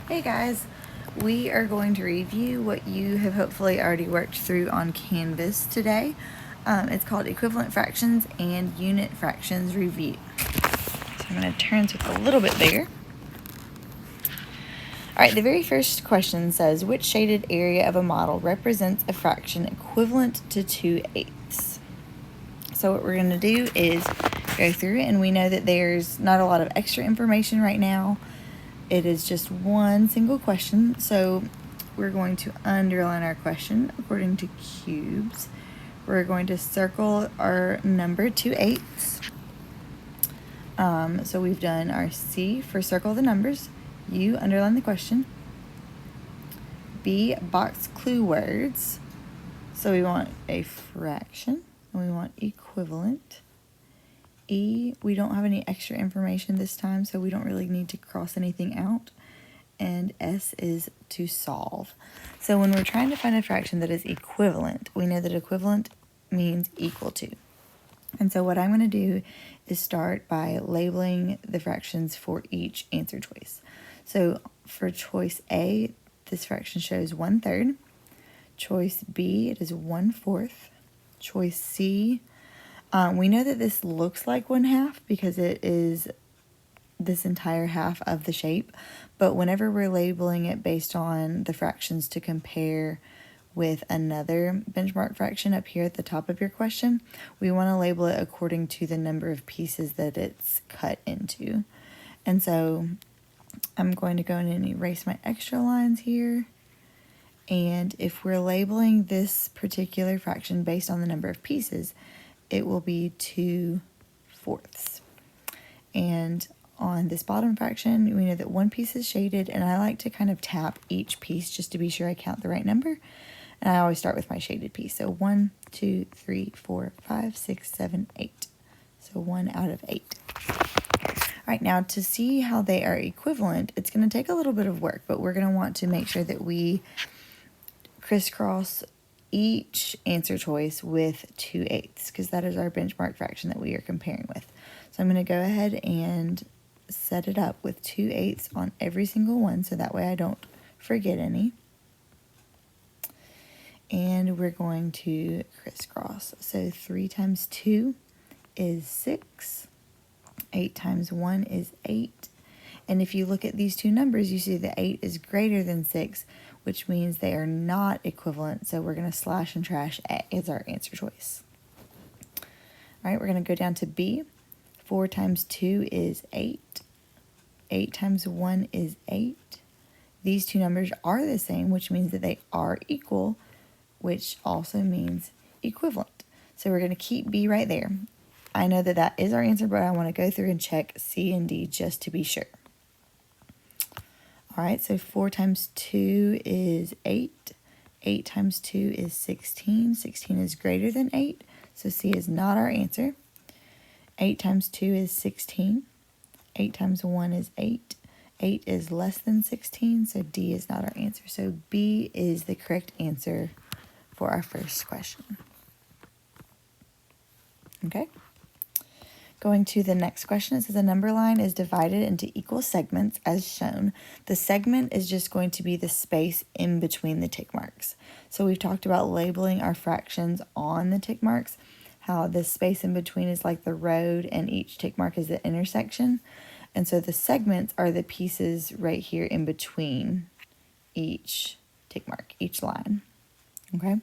Hey guys, we are going to review what you have hopefully already worked through on Canvas today. It's called Equivalent Fractions and Unit Fractions Review. So I'm going to turn to it a little bit bigger. Alright, the very first question says, which shaded area of a model represents a fraction equivalent to 2/8? So what we're going to do is go through it, and we know that there's not a lot of extra information right now. It is just one single question, so we're going to underline our question according to cubes. We're going to circle our number 2/8. So we've done our C for circle the numbers, U underline the question, B box clue words. So we want a fraction and we want equivalent. E, we don't have any extra information this time, so we don't really need to cross anything out. And S is to solve. So when we're trying to find a fraction that is equivalent, we know that equivalent means equal to. And so what I'm going to do is start by labeling the fractions for each answer choice. So for choice A, this fraction shows 1/3. Choice B, it is 1/4. Choice C, we know that this looks like 1/2 because it is this entire half of the shape, but whenever we're labeling it based on the fractions to compare with another benchmark fraction up here at the top of your question, we want to label it according to the number of pieces that it's cut into. And so I'm going to go in and erase my extra lines here. And if we're labeling this particular fraction based on the number of pieces, it will be 2/4. And on this bottom fraction, we know that one piece is shaded, and I like to kind of tap each piece just to be sure I count the right number. And I always start with my shaded piece. So 1, 2, 3, 4, 5, 6, 7, 8. So 1 out of 8. All right, now to see how they are equivalent, it's going to take a little bit of work, but we're going to want to make sure that we crisscross each answer choice with 2/8 because that is our benchmark fraction that we are comparing with. So I'm going to go ahead and set it up with 2/8 on every single one so that way I don't forget any. And we're going to crisscross. So 3 times 2 is 6. 8 times 1 is 8. And if you look at these two numbers, you see that 8 is greater than 6, which means they are not equivalent. So we're going to slash and trash A as our answer choice. All right, we're going to go down to B. 4 times 2 is 8. 8 times 1 is 8. These two numbers are the same, which means that they are equal, which also means equivalent. So we're going to keep B right there. I know that that is our answer, but I want to go through and check C and D just to be sure. All right, so 4 times 2 is 8. 8 times 2 is 16. 16 is greater than 8, so C is not our answer. 8 times 2 is 16. 8 times 1 is 8. 8 is less than 16, so D is not our answer. So B is the correct answer for our first question. Okay? Going to the next question, it says a number line is divided into equal segments as shown. The segment is just going to be the space in between the tick marks. So we've talked about labeling our fractions on the tick marks, how the space in between is like the road and each tick mark is the intersection. And so the segments are the pieces right here in between each tick mark, each line. Okay?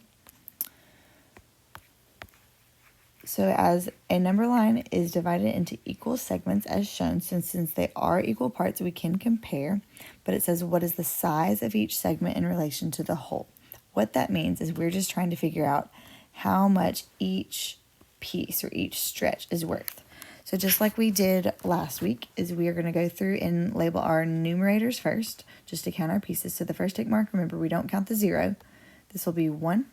So as a number line is divided into equal segments as shown, since they are equal parts, we can compare, but it says what is the size of each segment in relation to the whole. What that means is we're just trying to figure out how much each piece or each stretch is worth. So just like we did last week, is we are going to go through and label our numerators first, just to count our pieces. So the first tick mark, remember, we don't count the 0. This will be 1,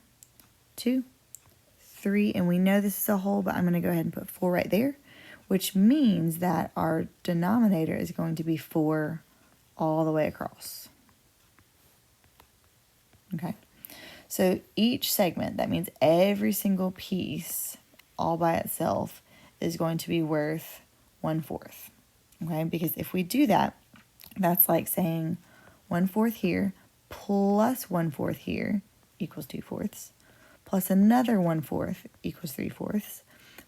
2, 3, and we know this is a whole, but I'm going to go ahead and put 4 right there, which means that our denominator is going to be 4 all the way across. Okay, so each segment, that means every single piece all by itself is going to be worth 1/4. Okay, because if we do that, that's like saying 1/4 here plus 1/4 here equals 2/4, plus another 1/4 equals 3/4,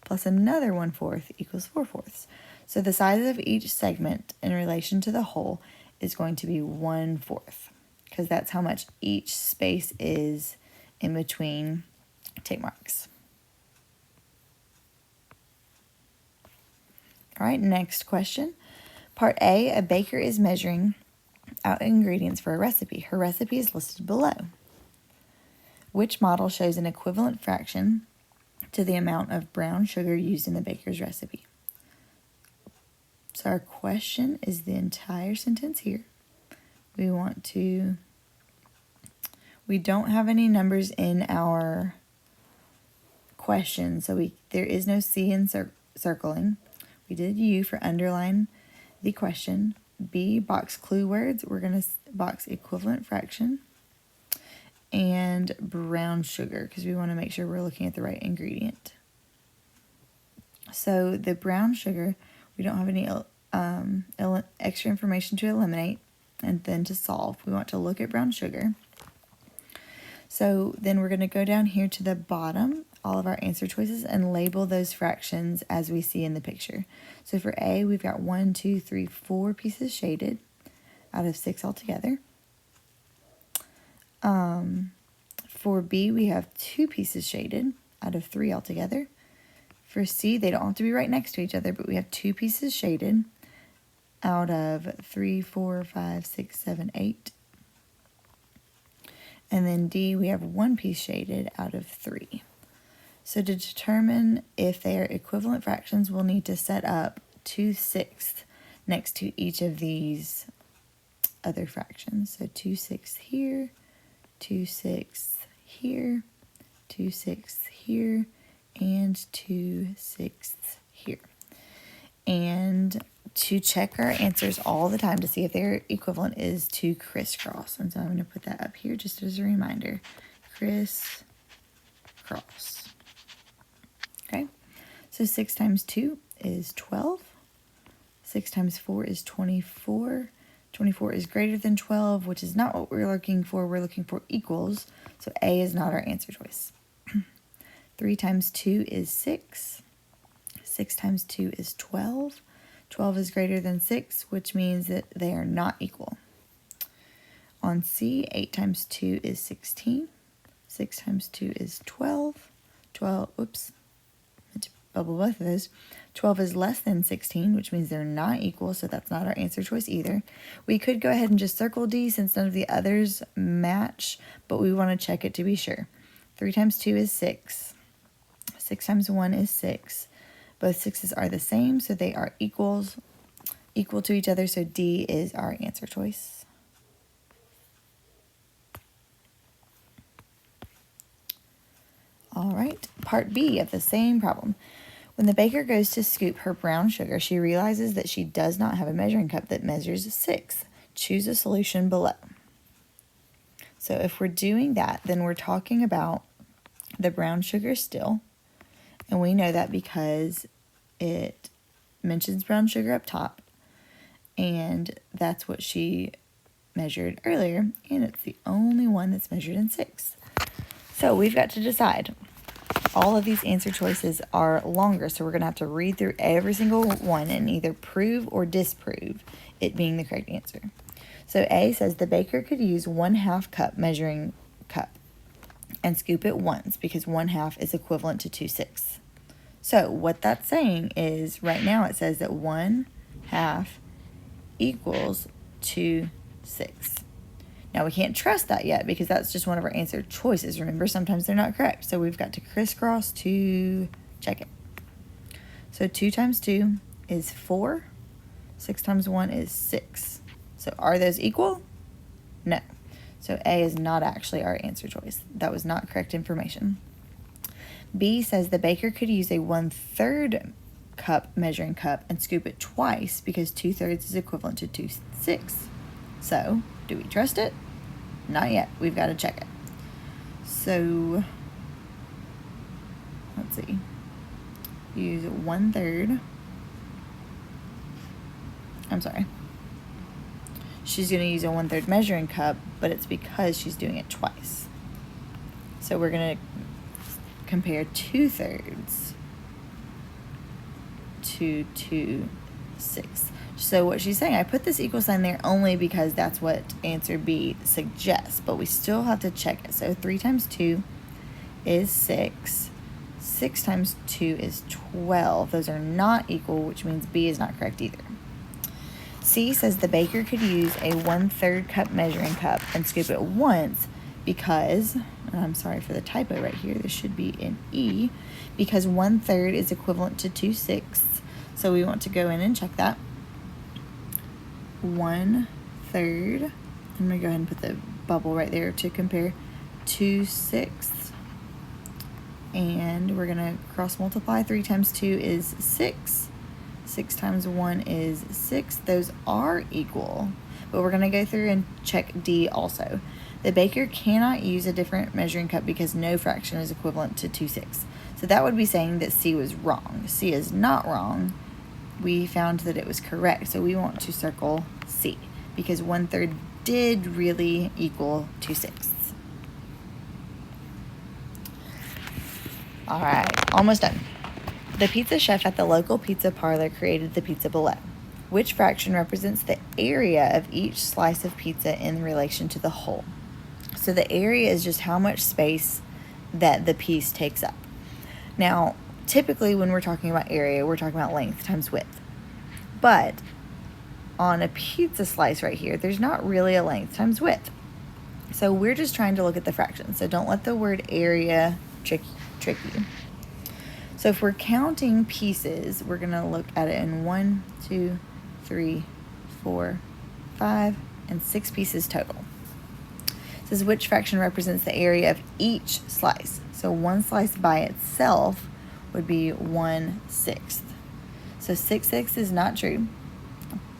plus another 1/4 equals 4/4. So the size of each segment in relation to the whole is going to be 1/4, because that's how much each space is in between tick marks. All right, next question. Part A, a baker is measuring out ingredients for a recipe. Her recipe is listed below. Which model shows an equivalent fraction to the amount of brown sugar used in the baker's recipe? So our question is the entire sentence here. We don't have any numbers in our question, so there is no C in circling. We did U for underline the question. B, box clue words. We're going to box equivalent fraction and brown sugar, because we want to make sure we're looking at the right ingredient. So the brown sugar, we don't have any extra information to eliminate and then to solve. We want to look at brown sugar. So then we're going to go down here to the bottom, all of our answer choices, and label those fractions as we see in the picture. So for A, we've got 1, 2, 3, 4 pieces shaded out of 6 altogether. For B, we have 2 pieces shaded out of 3 altogether. For C, they don't have to be right next to each other, but we have 2 pieces shaded out of 3, 4, 5, 6, 7, 8. And then D, we have 1 piece shaded out of 3. So to determine if they are equivalent fractions, we'll need to set up 2/6 next to each of these other fractions. So 2/6 here, 2/6 here, 2/6 here, and 2/6 here. And to check our answers all the time to see if they're equivalent is to crisscross. And so I'm going to put that up here just as a reminder. Crisscross. Okay, so 6 times 2 is 12. 6 times 4 is 24. 24 is greater than 12, which is not what we're looking for. We're looking for equals, so A is not our answer choice. 3 times 2 is 6. 6 times 2 is 12. 12 is greater than 6, which means that they are not equal. On C, 8 times 2 is 16. 6 times 2 is 12. 12, oops, meant to bubble both of those. 12 is less than 16, which means they're not equal, so that's not our answer choice either. We could go ahead and just circle D since none of the others match, but we want to check it to be sure. 3 times 2 is 6. 6 times 1 is 6. Both 6's are the same, so they are equal to each other, so D is our answer choice. All right, part B of the same problem. When the baker goes to scoop her brown sugar, she realizes that she does not have a measuring cup that measures 6. Choose a solution below. So if we're doing that, then we're talking about the brown sugar still. And we know that because it mentions brown sugar up top. And that's what she measured earlier. And it's the only one that's measured in 6. So we've got to decide. All of these answer choices are longer, so we're going to have to read through every single one and either prove or disprove it being the correct answer. So A says the baker could use 1/2 cup measuring cup and scoop it once because 1/2 is equivalent to 2/6. So what that's saying is right now it says that 1/2 equals 2/6. Now we can't trust that yet because that's just one of our answer choices. Remember, sometimes they're not correct. So we've got to crisscross to check it. So 2 times 2 is 4. 6 times 1 is 6. So are those equal? No. So A is not actually our answer choice. That was not correct information. B says the baker could use a 1/3 cup measuring cup and scoop it twice because 2/3 is equivalent to 2/6. So, do we trust it? Not yet. We've got to check it. So, let's see. Use 1/3. I'm sorry. she's going to use a 1/3 measuring cup, but it's because she's doing it twice. So we're going to compare 2/3 to 2/6. So what she's saying, I put this equal sign there only because that's what answer B suggests, but we still have to check it. So 3 times 2 is 6. 6 times 2 is 12. Those are not equal, which means B is not correct either. C says the baker could use a 1/3 cup measuring cup and scoop it once because, and I'm sorry for the typo right here, this should be an E, because 1/3 is equivalent to 2/6. So we want to go in and check that. 1/3, I'm going to go ahead and put the bubble right there to compare 2/6. And we're going to cross multiply. 3 times 2 is 6. 6 times 1 is 6. Those are equal. But we're going to go through and check D also. The baker cannot use a different measuring cup because no fraction is equivalent to 2/6. So that would be saying that C was wrong. C is not wrong. We found that it was correct. So we want to circle C because 1/3 did really equal 2/6. All right, almost done. The pizza chef at the local pizza parlor created the pizza below. Which fraction represents the area of each slice of pizza in relation to the whole? So the area is just how much space that the piece takes up. Now, typically when we're talking about area, we're talking about length times width. But on a pizza slice right here, there's not really a length times width. So we're just trying to look at the fractions. So don't let the word area trick you. So if we're counting pieces, we're going to look at it in 1, 2, 3, 4, 5, and 6 pieces total. It says which fraction represents the area of each slice. So one slice by itself would be 1/6. So 6/6 is not true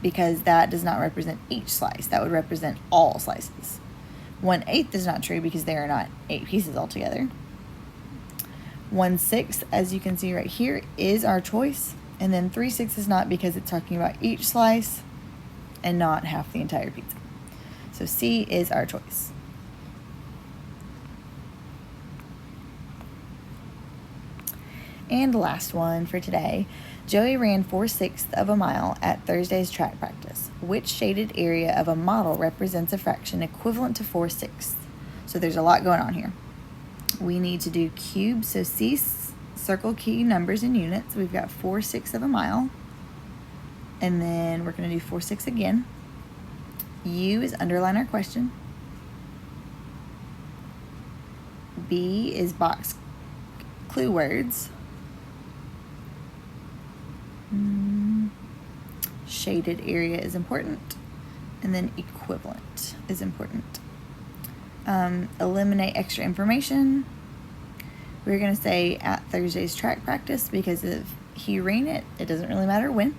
because that does not represent each slice. That would represent all slices. 1/8 is not true because there are not 8 pieces altogether. 1/6, as you can see right here, is our choice. And then 3/6 is not because it's talking about each slice and not half the entire pizza. So C is our choice. And last one for today. Joey ran 4/6 of a mile at Thursday's track practice. Which shaded area of a model represents a fraction equivalent to 4/6? So there's a lot going on here. We need to do cubes. So C, circle key numbers in units. We've got 4/6 of a mile. And then we're going to do 4/6 again. U is underline our question. B is box clue words. Shaded area is important. And then equivalent is important. Eliminate extra information. We're going to say at Thursday's track practice because if he ran it, it doesn't really matter when.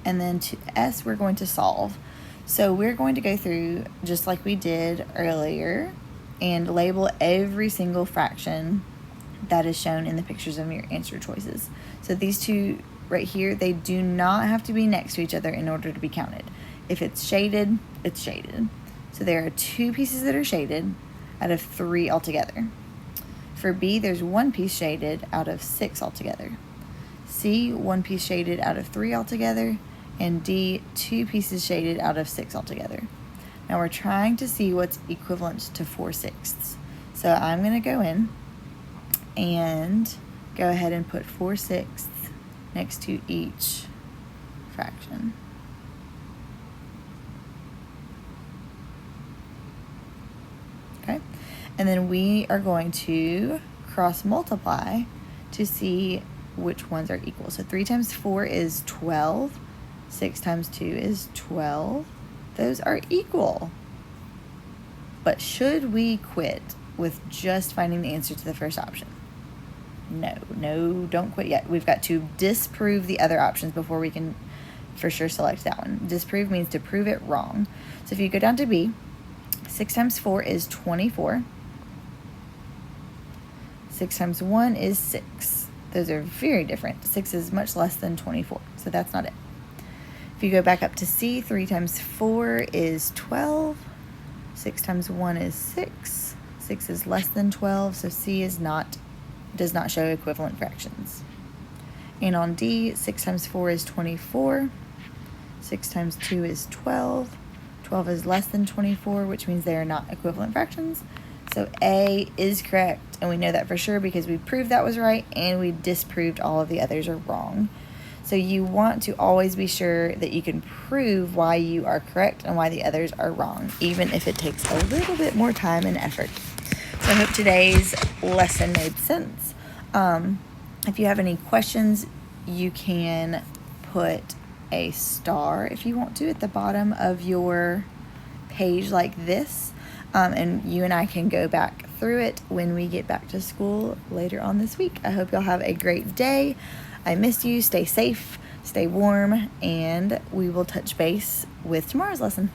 And then to S, we're going to solve. So we're going to go through just like we did earlier and label every single fraction that is shown in the pictures of your answer choices. So these two right here, they do not have to be next to each other in order to be counted. If it's shaded, it's shaded. So there are 2 pieces that are shaded out of 3 altogether. For B, there's 1 piece shaded out of 6 altogether. C, 1 piece shaded out of 3 altogether. And D, 2 pieces shaded out of 6 altogether. Now we're trying to see what's equivalent to 4/6. So I'm going to go in and go ahead and put 4/6 next to each fraction. Okay, and then we are going to cross multiply to see which ones are equal. So 3 times 4 is 12. 6 times 2 is 12. Those are equal. But should we quit with just finding the answer to the first option? No, don't quit yet. We've got to disprove the other options before we can for sure select that one. Disprove means to prove it wrong. So if you go down to B, 6 times 4 is 24. 6 times 1 is 6. Those are very different. 6 is much less than 24, so that's not it. If you go back up to C, 3 times 4 is 12. 6 times 1 is 6. 6 is less than 12, so C does not show equivalent fractions. And on D, 6 times 4 is 24. 6 times 2 is 12. 12 is less than 24, which means they are not equivalent fractions. So A is correct, and we know that for sure because we proved that was right and we disproved all of the others are wrong. So you want to always be sure that you can prove why you are correct and why the others are wrong, even if it takes a little bit more time and effort. So I hope today's lesson made sense. If you have any questions, you can put a star if you want to at the bottom of your page like this, and you and I can go back through it when we get back to school later on this week. I hope y'all have a great day. I miss you. Stay safe, stay warm, and we will touch base with tomorrow's lesson.